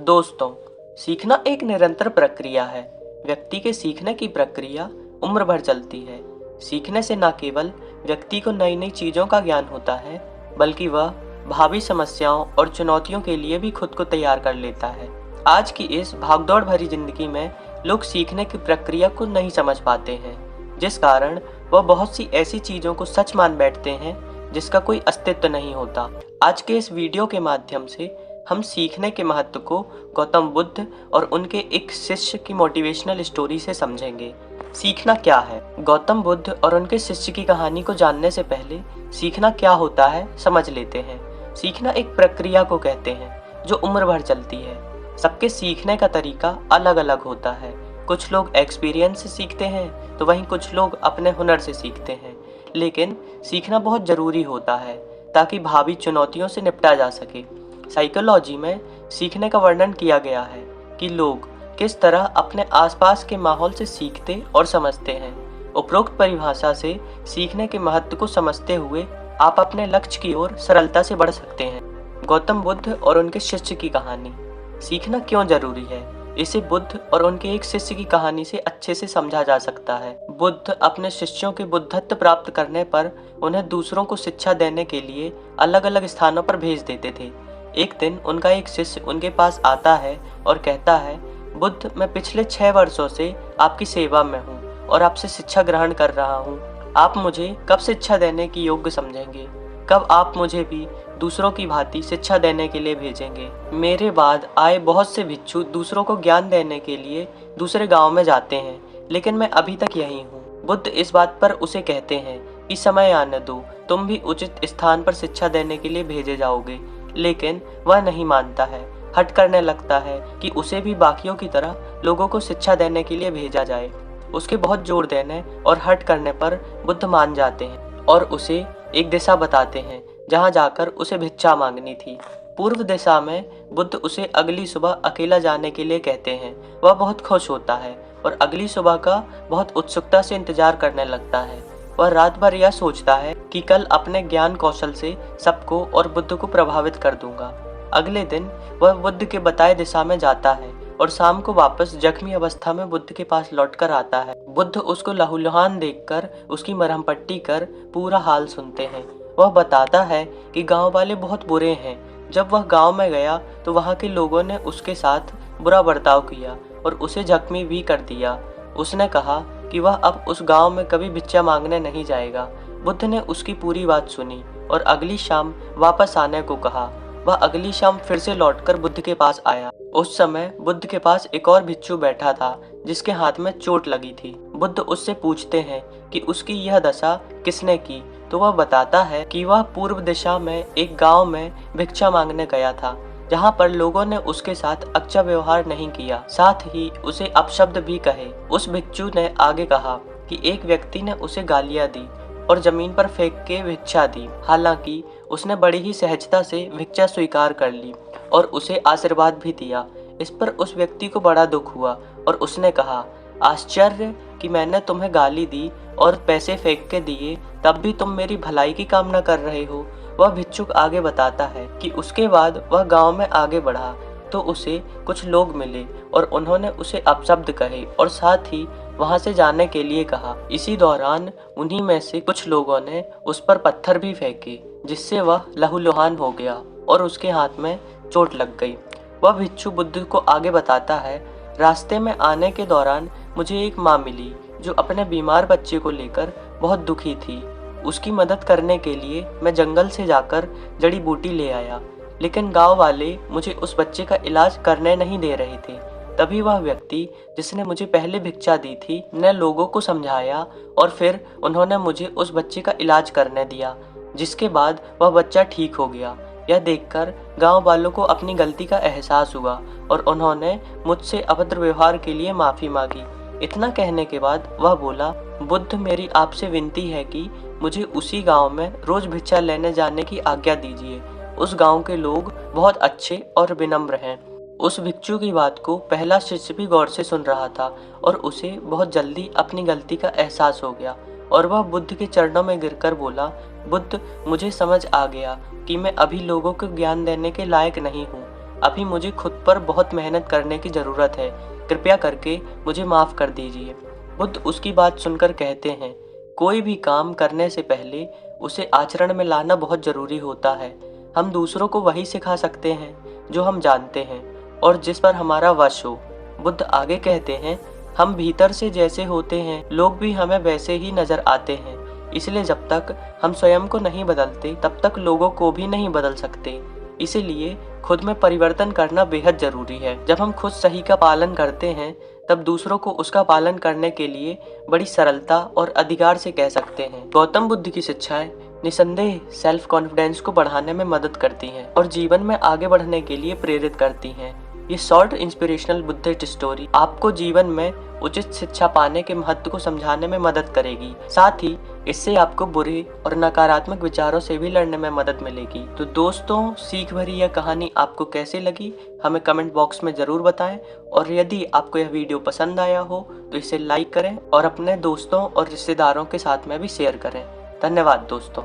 दोस्तों, सीखना एक निरंतर प्रक्रिया है। व्यक्ति के सीखने की प्रक्रिया उम्र भर चलती है। सीखने से न केवल व्यक्ति को नई नई चीज़ों का ज्ञान होता है, बल्कि वह भावी समस्याओं और चुनौतियों के लिए भी खुद को तैयार कर लेता है। आज की इस भागदौड़ भरी जिंदगी में लोग सीखने की प्रक्रिया को नहीं समझ पाते हैं, जिस कारण वह बहुत सी ऐसी चीज़ों को सच मान बैठते हैं जिसका कोई अस्तित्व नहीं होता। आज के इस वीडियो के माध्यम से हम सीखने के महत्व को गौतम बुद्ध और उनके एक शिष्य की मोटिवेशनल स्टोरी से समझेंगे। सीखना क्या है? गौतम बुद्ध और उनके शिष्य की कहानी को जानने से पहले सीखना क्या होता है समझ लेते हैं। सीखना एक प्रक्रिया को कहते हैं जो उम्र भर चलती है। सबके सीखने का तरीका अलग अलग होता है। कुछ लोग एक्सपीरियंस से सीखते हैं तो वहीं कुछ लोग अपने हुनर से सीखते हैं। लेकिन सीखना बहुत ज़रूरी होता है ताकि भावी चुनौतियों से निपटा जा सके। साइकोलॉजी में सीखने का वर्णन किया गया है कि लोग किस तरह अपने आसपास के माहौल से सीखते और समझते हैं। उपरोक्त परिभाषा से सीखने के महत्व को समझते हुए आप अपने लक्ष्य की ओर सरलता से बढ़ सकते हैं। गौतम बुद्ध और उनके शिष्य की कहानी। सीखना क्यों जरूरी है, इसे बुद्ध और उनके एक शिष्य की कहानी से अच्छे से समझा जा सकता है। बुद्ध अपने शिष्यों के बुद्धत्व प्राप्त करने पर उन्हें दूसरों को शिक्षा देने के लिए अलग अलग स्थानों पर भेज देते थे। एक दिन उनका एक शिष्य उनके पास आता है और कहता है, बुद्ध, मैं पिछले 6 वर्षों से आपकी सेवा में हूँ और आपसे शिक्षा ग्रहण कर रहा हूँ। आप मुझे कब शिक्षा देने की योग्य समझेंगे? कब आप मुझे भी दूसरों की भांति शिक्षा देने के लिए भेजेंगे? मेरे बाद आए बहुत से भिक्षु दूसरों को ज्ञान देने के लिए दूसरे गांव में जाते हैं, लेकिन मैं अभी तक यहीं हूँ। बुद्ध इस बात पर उसे कहते हैं कि समय आने दो, तुम भी उचित स्थान पर शिक्षा देने के लिए भेजे जाओगे। लेकिन वह नहीं मानता है, हट करने लगता है कि उसे भी बाकियों की तरह लोगों को शिक्षा देने के लिए भेजा जाए। उसके बहुत जोर देने और हट करने पर बुद्ध मान जाते हैं और उसे एक दिशा बताते हैं जहां जाकर उसे भिक्षा मांगनी थी। पूर्व दिशा में बुद्ध उसे अगली सुबह अकेला जाने के लिए कहते हैं। वह बहुत खुश होता है और अगली सुबह का बहुत उत्सुकता से इंतजार करने लगता है। वह रात भर यह सोचता है कि कल अपने ज्ञान कौशल से सबको और बुद्ध को प्रभावित कर दूंगा। अगले दिन वह बुद्ध के बताए दिशा में जाता है और शाम को वापस जख्मी अवस्था में बुद्ध के पास लौटकर आता है। बुद्ध उसको लहूलुहान देखकर उसकी मरहम पट्टी कर पूरा हाल सुनते हैं। वह बताता है कि गांव वाले बहुत बुरे हैं। जब वह गांव में गया तो वहां के लोगों ने उसके साथ बुरा बर्ताव किया और उसे जख्मी भी कर दिया। उसने कहा कि वह अब उस गांव में कभी भिक्षा मांगने नहीं जाएगा। बुद्ध ने उसकी पूरी बात सुनी और अगली शाम वापस आने को कहा। वह अगली शाम फिर से लौटकर बुद्ध के पास आया। उस समय बुद्ध के पास एक और भिक्षु बैठा था जिसके हाथ में चोट लगी थी। बुद्ध उससे पूछते हैं कि उसकी यह दशा किसने की, तो वह बताता है कि वह पूर्व दिशा में एक गांव में भिक्षा मांगने गया था, जहां पर लोगों ने उसके साथ अच्छा व्यवहार नहीं किया, साथ ही उसे अपशब्द भी कहे। उस भिक्षु ने आगे कहा कि एक व्यक्ति ने उसे गालियां दी और जमीन पर फेंक के भिक्षा दी। हालांकि उसने बड़ी ही सहजता से भिक्षा स्वीकार कर ली और उसे आशीर्वाद भी दिया। इस पर उस व्यक्ति को बड़ा दुख हुआ और उसने कहा, आश्चर्य कि मैंने तुम्हें गाली दी और पैसे फेंक के दिए, तब भी तुम मेरी भलाई की कामना कर रहे हो। वह भिक्षुक आगे बताता है कि उसके बाद वह गांव में आगे बढ़ा तो उसे कुछ लोग मिले और उन्होंने उसे अपशब्द कहे और साथ ही वहां से जाने के लिए कहा। इसी दौरान उन्हीं में से कुछ लोगों ने उस पर पत्थर भी फेंके, जिससे वह लहूलुहान हो गया और उसके हाथ में चोट लग गई। वह भिक्षु बुद्ध को आगे बताता है, रास्ते में आने के दौरान मुझे एक माँ मिली जो अपने बीमार बच्चे को लेकर बहुत दुखी थी। उसकी मदद करने के लिए मैं जंगल से जाकर जड़ी बूटी ले आया, लेकिन गांव वाले मुझे उस बच्चे का इलाज करने नहीं दे रहे थे। तभी वह व्यक्ति जिसने मुझे पहले भिक्षा दी थी ने लोगों को समझाया और फिर उन्होंने मुझे उस बच्चे का इलाज करने दिया, जिसके बाद वह बच्चा ठीक हो गया। यह देखकर गांव वालों को अपनी गलती का एहसास हुआ और उन्होंने मुझसे अभद्र व्यवहार के लिए माफ़ी मांगी। इतना कहने के बाद वह बोला, बुद्ध, मेरी आपसे विनती है कि मुझे उसी गांव में रोज भिक्षा लेने जाने की आज्ञा दीजिए। उस गांव के लोग बहुत अच्छे और विनम्र हैं। उस भिक्षु की बात को पहला शिष्य भी गौर से सुन रहा था और उसे बहुत जल्दी अपनी गलती का एहसास हो गया और वह बुद्ध के चरणों में गिरकर बोला, बुद्ध, मुझे समझ आ गया कि मैं अभी लोगों को ज्ञान देने के लायक नहीं हूँ। अभी मुझे खुद पर बहुत मेहनत करने की ज़रूरत है, कृपया करके मुझे माफ़ कर दीजिए। बुद्ध उसकी बात सुनकर कहते हैं, कोई भी काम करने से पहले उसे आचरण में लाना बहुत ज़रूरी होता है। हम दूसरों को वही सिखा सकते हैं जो हम जानते हैं और जिस पर हमारा वश हो। बुद्ध आगे कहते हैं, हम भीतर से जैसे होते हैं लोग भी हमें वैसे ही नज़र आते हैं, इसलिए जब तक हम स्वयं को नहीं बदलते तब तक लोगों को भी नहीं बदल सकते। इसीलिए खुद में परिवर्तन करना बेहद ज़रूरी है। जब हम खुद सही का पालन करते हैं तब दूसरों को उसका पालन करने के लिए बड़ी सरलता और अधिकार से कह सकते हैं। गौतम बुद्ध की शिक्षाएं निसंदेह सेल्फ कॉन्फिडेंस को बढ़ाने में मदद करती हैं और जीवन में आगे बढ़ने के लिए प्रेरित करती हैं। ये शॉर्ट इंस्पिरेशनल बुद्धिस्ट स्टोरी आपको जीवन में उचित शिक्षा पाने के महत्व को समझाने में मदद करेगी। साथ ही इससे आपको बुरे और नकारात्मक विचारों से भी लड़ने में मदद मिलेगी। तो दोस्तों, सीख भरी यह कहानी आपको कैसी लगी हमें कमेंट बॉक्स में ज़रूर बताएं और यदि आपको यह वीडियो पसंद आया हो तो इसे लाइक करें और अपने दोस्तों और रिश्तेदारों के साथ में भी शेयर करें। धन्यवाद दोस्तों।